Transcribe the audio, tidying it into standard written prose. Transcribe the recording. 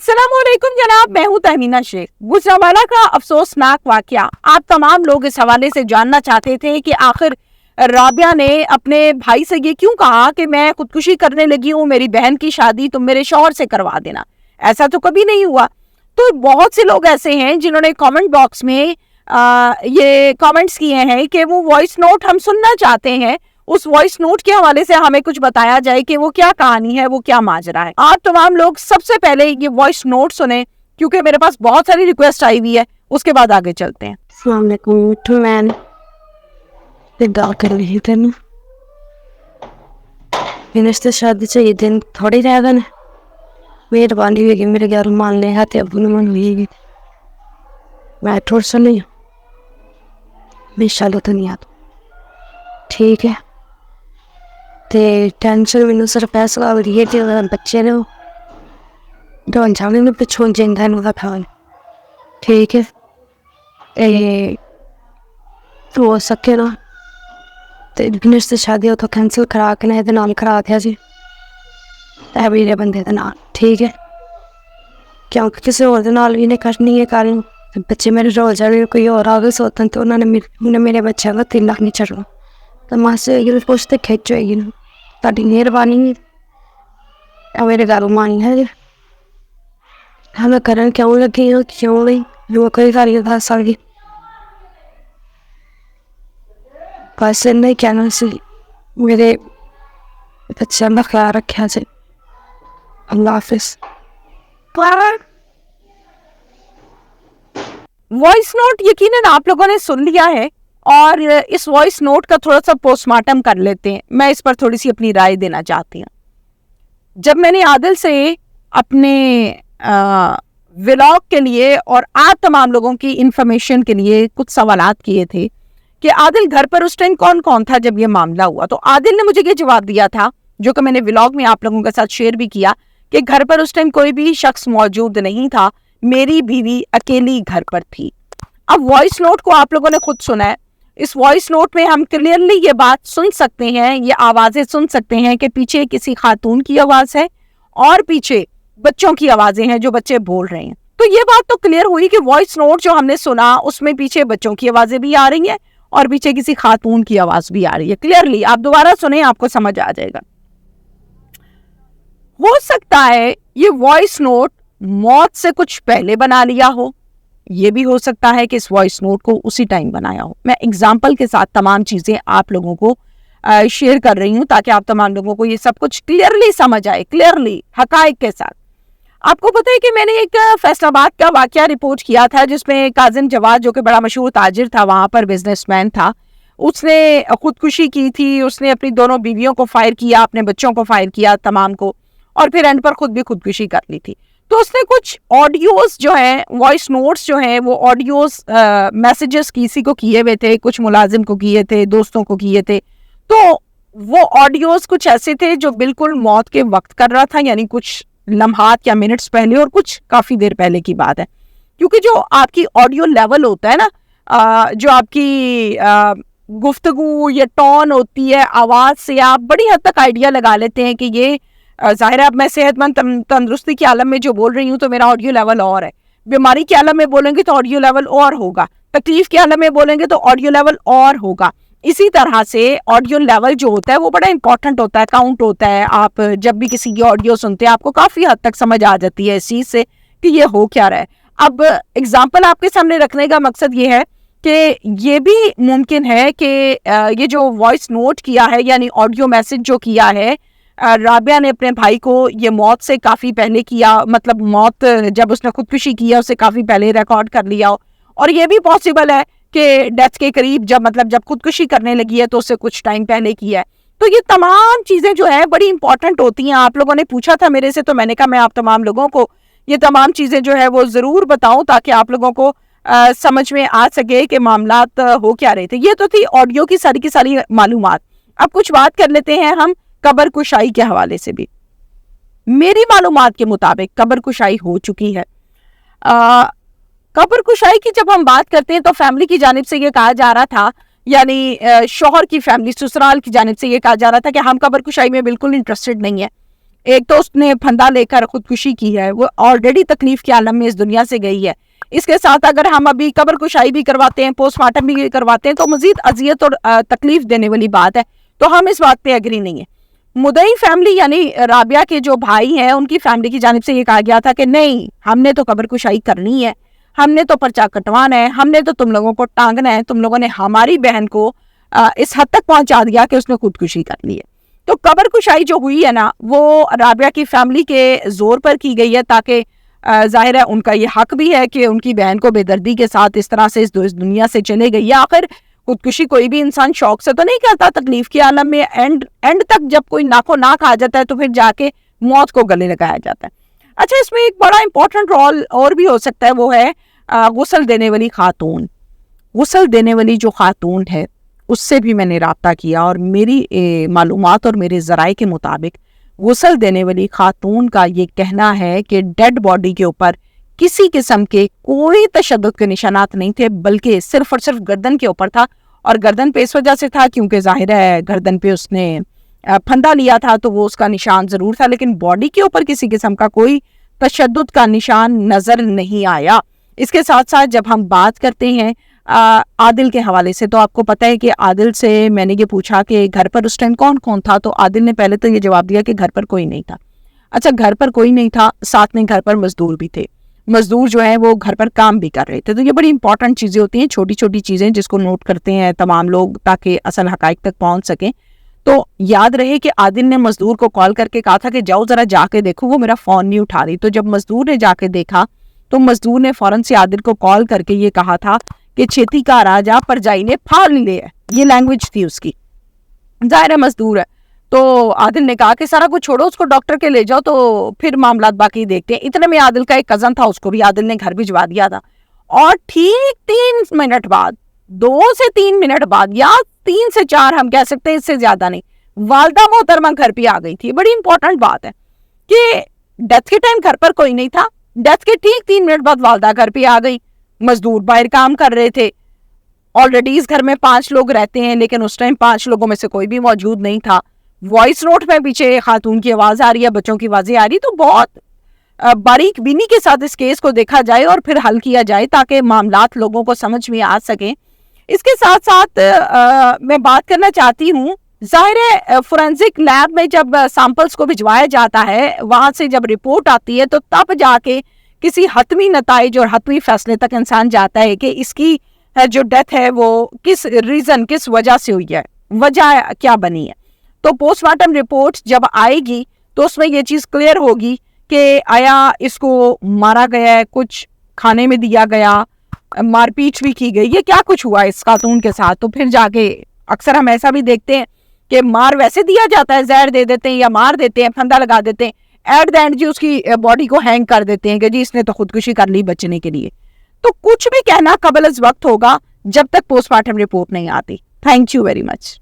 अस्सलाम वालेकुम जनाब, मैं हूं तहमीना शेख। गुजरांवाला का अफसोसनाक वाकया, आप तमाम लोग इस हवाले से जानना चाहते थे कि आखिर राबिया ने अपने भाई से ये क्यों कहा कि मैं खुदकुशी करने लगी हूँ, मेरी बहन की शादी तुम मेरे शौहर से करवा देना। ऐसा तो कभी नहीं हुआ। तो बहुत से लोग ऐसे हैं जिन्होंने कमेंट बॉक्स में ये कमेंट्स किए हैं कि वो वॉइस नोट हम सुनना चाहते हैं, उस वॉइस नोट के हवाले से हमें कुछ बताया जाए कि वो क्या कहानी है, वो क्या माजरा है। आप तमाम लोग सबसे पहले ये वॉइस नोट सुने, क्योंकि मेरे पास बहुत सारी रिक्वेस्ट आई हुई है, उसके बाद आगे चलते हैं। अस्सलाम वालेकुम मिठू, मैं गल कर रही तेन रिश्ते शादी से ये दिन थोड़ी रह गए। मेहरबानी होगी मेरे घर मान ले है अबू ने मन हुई मैं थोड़ा सा नहीं मैं शालो तो नहीं आता ठीक है। ते टेंशन मैनू सिर्फ फैसला हो रही है कि बच्चे ने डोन जाने में पिछों जिंदा नहीं था ठीक है। तो हो सके ना ਤੇ ਬਿਜ਼ਨਸ ਤੇ ਸ਼ਾਦੀ ਉਹ ਤੋਂ ਕੈਂਸਲ ਕਰਾ ਕੇ ਨਾ ਇਹਦੇ ਨਾਲ ਕਰਾ ਦਿਆ ਜੀ ਇਹ ਮੇਰੇ ਬੰਦੇ ਦੇ ਨਾਲ ਠੀਕ ਹੈ, ਕਿਉਂਕਿ ਕਿਸੇ ਹੋਰ ਦੇ ਨਾਲ ਵੀ ਨੇ ਕਰਨੀ ਹੈ ਕਾਰਨ ਬੱਚੇ ਮੇਰੇ ਰੋਲ ਜਾਵੇ ਕੋਈ ਹੋਰ ਆ ਗਏ ਸੋਤਨ ਤੇ ਉਹਨਾਂ ਨੇ ਮੇਰੇ ਬੱਚਿਆਂ ਦਾ 3 ਲੱਖ ਨਹੀਂ ਛੱਡਣਾ ਤਾਂ ਮਾਸੇ ਇਹ ਪੁੱਛ ਤੇ ਖਿੱਚ ਹੋਏਗੀ ਨਾ ਤੁਹਾਡੀ ਮਿਹਰਬਾਨੀ ਇਹ ਮੇਰੇ ਗੱਲ ਮਾਨੀ ਹੈ ਜੀ ਹਮੇ ਕਰਨ ਕਿਉਂ ਲੱਗੀ ਹੋ ਕਿਉਂ ਨਹੀਂ ਜੋ ਕੋਈ ਸਾਰੀ ਦੱਸ ਸਕਦੀ पैसे नहीं कहना से मेरे बच्चे का ख्याल रखा से अल्लाह हाफिज। वॉइस नोट यकीनन आप लोगों ने सुन लिया है और इस वॉइस नोट का थोड़ा सा पोस्टमार्टम कर लेते हैं। मैं इस पर थोड़ी सी अपनी राय देना चाहती हूँ। जब मैंने आदिल से अपने व्लॉग के लिए और आप तमाम लोगों की इंफॉर्मेशन के लिए कुछ सवालात किए थे कि आदिल घर पर उस टाइम कौन कौन था जब ये मामला हुआ, तो आदिल ने मुझे ये जवाब दिया था, जो कि मैंने व्लॉग में आप लोगों के साथ शेयर भी किया, कि घर पर उस टाइम कोई भी शख्स मौजूद नहीं था, मेरी बीवी अकेली घर पर थी। अब वॉइस नोट को आप लोगों ने खुद सुना है। इस वॉइस नोट में हम क्लियरली ये बात सुन सकते हैं, ये आवाज़ें सुन सकते हैं कि पीछे किसी खातून की आवाज़ है और पीछे बच्चों की आवाज़ें हैं जो बच्चे बोल रहे हैं। तो ये बात तो क्लियर हुई कि वॉइस नोट जो हमने सुना उसमें पीछे बच्चों की आवाज़ें भी आ रही हैं और पीछे किसी खातून की आवाज भी आ रही है। क्लियरली आप दोबारा सुने, आपको समझ आ जाएगा। हो सकता है ये वॉइस नोट मौत से कुछ पहले बना लिया हो, ये भी हो सकता है कि इस वॉइस नोट को उसी टाइम बनाया हो। मैं एग्जाम्पल के साथ तमाम चीजें आप लोगों को शेयर कर रही हूं ताकि आप तमाम लोगों को ये सब कुछ क्लियरली समझ आए, क्लियरली हकायक के साथ। आपको पता है कि मैंने एक फैसलाबाद का वाकया रिपोर्ट किया था जिसमें काजिम जवाद, जो कि बड़ा मशहूर ताजिर था, वहाँ पर बिजनेसमैन था, उसने खुदकुशी की थी। उसने अपनी दोनों बीवियों को फायर किया, अपने बच्चों को फायर किया, तमाम को, और फिर एंड पर खुद भी खुदकुशी कर ली थी। तो उसने कुछ ऑडियोज जो हैं, वॉइस नोट्स जो हैं, वो ऑडियोज मैसेजेस किसी को किए हुए थे, कुछ मुलाजिम को किए थे, दोस्तों को किए थे। तो वो ऑडियोज कुछ ऐसे थे जो बिल्कुल मौत के वक्त कर रहा था, यानी कुछ लम्हात या मिनट्स पहले और कुछ काफ़ी देर पहले की बात है। क्योंकि जो आपकी ऑडियो लेवल होता है ना, जो आपकी गुफ्तगू या टोन होती है, आवाज़ से आप बड़ी हद तक आइडिया लगा लेते हैं कि ये ज़ाहिर है अब मैं सेहतमंद तंदुरुस्ती के आलम में जो बोल रही हूँ तो मेरा ऑडियो लेवल और है, बीमारी के आलम में बोलेंगे तो ऑडियो लेवल और होगा, तकलीफ के आलम में बोलेंगे तो ऑडियो लेवल और होगा। इसी तरह से ऑडियो लेवल जो होता है वो बड़ा इंपॉर्टेंट होता है, काउंट होता है। आप जब भी किसी की ऑडियो सुनते हैं आपको काफ़ी हद तक समझ आ जाती है इस चीज़ से कि ये हो क्या रहा है। अब एग्जाम्पल आपके सामने रखने का मकसद ये है कि ये भी मुमकिन है कि ये जो वॉइस नोट किया है, यानी ऑडियो मैसेज जो किया है राबिया ने अपने भाई को, ये मौत से काफ़ी पहले किया, मतलब मौत जब उसने खुदकुशी किया उससे काफ़ी पहले रिकॉर्ड कर लिया हो। और ये भी पॉसिबल है कि डेथ के करीब जब खुदकुशी करने लगी है तो उससे कुछ टाइम पहले किया है। तो ये तमाम चीज़ें जो है बड़ी इंपॉर्टेंट होती हैं। आप लोगों ने पूछा था मेरे से, तो मैंने कहा मैं आप तमाम लोगों को ये तमाम चीज़ें जो है वो ज़रूर बताऊं ताकि आप लोगों को समझ में आ सके कि मामलात हो क्या रहे थे। ये तो थी ऑडियो की सारी मालूमात। अब कुछ बात कर लेते हैं हम कब्र कुशाई के हवाले से भी। मेरी मालूमात के मुताबिक कब्र कुशाई हो चुकी है। कब्र कुशाई की जब हम बात करते हैं तो फैमिली की जानिब से ये कहा जा रहा था, यानी शौहर की फैमिली, ससुराल की जानिब से ये कहा जा रहा था कि हम कब्र कुशाई में बिल्कुल इंटरेस्टेड नहीं है, ایک تو اس نے پھندا لے کر خودکشی کی ہے, وہ آلریڈی تکلیف کے عالم میں اس دنیا سے گئی ہے. اس کے ساتھ اگر ہم ابھی قبر کشائی بھی کرواتے ہیں, پوسٹ مارٹم بھی کرواتے ہیں, تو مزید اذیت اور تکلیف دینے والی بات ہے. تو ہم اس بات پہ اگری نہیں ہیں. مدعی فیملی یعنی رابعہ کے جو بھائی ہیں ان کی فیملی کی جانب سے یہ کہا گیا تھا کہ نہیں, ہم نے تو قبر کشائی کرنی ہے, ہم نے تو پرچہ کٹوانا ہے, ہم نے تو تم لوگوں کو ٹانگنا ہے, تم لوگوں نے ہماری بہن کو اس حد تک پہنچا دیا کہ اس نے خودکشی کر لی ہے. تو قبر کشائی جو ہوئی ہے نا, وہ رابعہ کی فیملی کے زور پر کی گئی ہے, تاکہ ظاہر ہے ان کا یہ حق بھی ہے کہ ان کی بہن کو بے دردی کے ساتھ اس طرح سے اس دنیا سے چلے گئی ہے. آخر خودکشی کوئی بھی انسان شوق سے تو نہیں کرتا, تکلیف کے عالم میں اینڈ تک جب کوئی ناکو ناک آ جاتا ہے تو پھر جا کے موت کو گلے لگایا جاتا ہے. اچھا, اس میں ایک بڑا امپورٹنٹ رول اور بھی ہو سکتا ہے, وہ ہے غسل دینے والی خاتون. غسل دینے والی جو خاتون ہے اس سے بھی میں نے رابطہ کیا, اور میری معلومات اور میرے ذرائع کے مطابق غسل دینے والی خاتون کا یہ کہنا ہے کہ ڈیڈ باڈی کے اوپر کسی قسم کے کوئی تشدد کے نشانات نہیں تھے, بلکہ صرف اور صرف گردن کے اوپر تھا. اور گردن پہ اس وجہ سے تھا کیونکہ ظاہر ہے گردن پہ اس نے پھندا لیا تھا, تو وہ اس کا نشان ضرور تھا, لیکن باڈی کے اوپر کسی قسم کا کوئی تشدد کا نشان نظر نہیں آیا. اس کے ساتھ ساتھ جب ہم بات کرتے ہیں عادل کے حوالے سے, تو آپ کو پتہ ہے کہ عادل سے میں نے یہ پوچھا کہ گھر پر اس ٹائم کون کون تھا, تو عادل نے پہلے تو یہ جواب دیا کہ گھر پر کوئی نہیں تھا. اچھا, گھر پر کوئی نہیں تھا, ساتھ میں گھر پر مزدور بھی تھے. مزدور جو ہیں وہ گھر پر کام بھی کر رہے تھے. تو یہ بڑی امپورٹنٹ چیزیں ہوتی ہیں, چھوٹی چھوٹی چیزیں جس کو نوٹ کرتے ہیں تمام لوگ تاکہ اصل حقائق تک پہنچ سکیں. تو یاد رہے کہ عادل نے مزدور کو کال کر کے کہا تھا کہ جاؤ ذرا جا کے دیکھو, وہ میرا فون نہیں اٹھا رہی. تو جب مزدور نے جا کے دیکھا تو مزدور نے فوراً سے عادل کو کال کر کے یہ کہا تھا کہ چھیتی کا راجا پرجائی نے پھاڑ لے ہے. یہ لینگویج تھی اس کی. ظاہر ہے مزدور ہے. تو عادل نے کہا کہ سارا کچھ چھوڑو, اس کو ڈاکٹر کے لے جاؤ, تو پھر معاملات باقی دیکھتے ہیں. اتنے میں عادل کا ایک کزن تھا, اس کو بھی عادل نے گھر بھجوا دیا تھا. اور ٹھیک 3 منٹ بعد, 2 سے 3 منٹ بعد, یا 3 سے 4 ہم کہہ سکتے ہیں, اس سے زیادہ نہیں, والدہ محترمہ گھر پہ آ گئی تھی. بڑی امپورٹنٹ بات ہے کہ ڈیتھ کے ٹائم گھر پر کوئی نہیں تھا, ڈیتھ کے ٹھیک 3 منٹ بعد والدہ گھر پہ آ گئی. مزدور باہر کام کر رہے تھے. آلریڈی اس گھر میں 5 لوگ رہتے ہیں, لیکن اس ٹائم 5 لوگوں میں سے کوئی بھی موجود نہیں تھا. وائس نوٹ میں پیچھے خاتون کی آواز آ رہی ہے, بچوں کی آوازیں آ رہی. تو بہت باریک بینی کے ساتھ اس کیس کو دیکھا جائے اور پھر حل کیا جائے تاکہ معاملات لوگوں کو سمجھ میں آ سکیں. اس کے ساتھ ساتھ میں بات کرنا چاہتی ہوں, ظاہر ہے فورینزک لیب میں جب سیمپلز کو بھجوایا جاتا ہے, وہاں سے جب رپورٹ آتی ہے, تو تب جا کے کسی حتمی نتائج اور حتمی فیصلے تک انسان جاتا ہے کہ اس کی جو ڈیتھ ہے وہ کس ریزن, کس وجہ سے ہوئی ہے, وجہ کیا بنی ہے. تو پوسٹ مارٹم رپورٹ جب آئے گی تو اس میں یہ چیز کلیئر ہوگی کہ آیا اس کو مارا گیا ہے, کچھ کھانے میں دیا گیا, مار پیٹ بھی کی گئی, یہ کیا کچھ ہوا اس خاتون کے ساتھ. تو پھر جا کے اکثر ہم ایسا بھی دیکھتے ہیں کہ مار ویسے دیا جاتا ہے, زہر دے دیتے ہیں یا مار دیتے ہیں, پھندا لگا دیتے ہیں, ایٹ دا اینڈ جی اس کی باڈی کو ہینگ کر دیتے ہیں کہ جی اس نے تو خودکشی کر لی بچنے کے لیے. تو کچھ بھی کہنا قبل از وقت ہوگا جب تک پوسٹ مارٹم رپورٹ نہیں آتی. Thank you very much.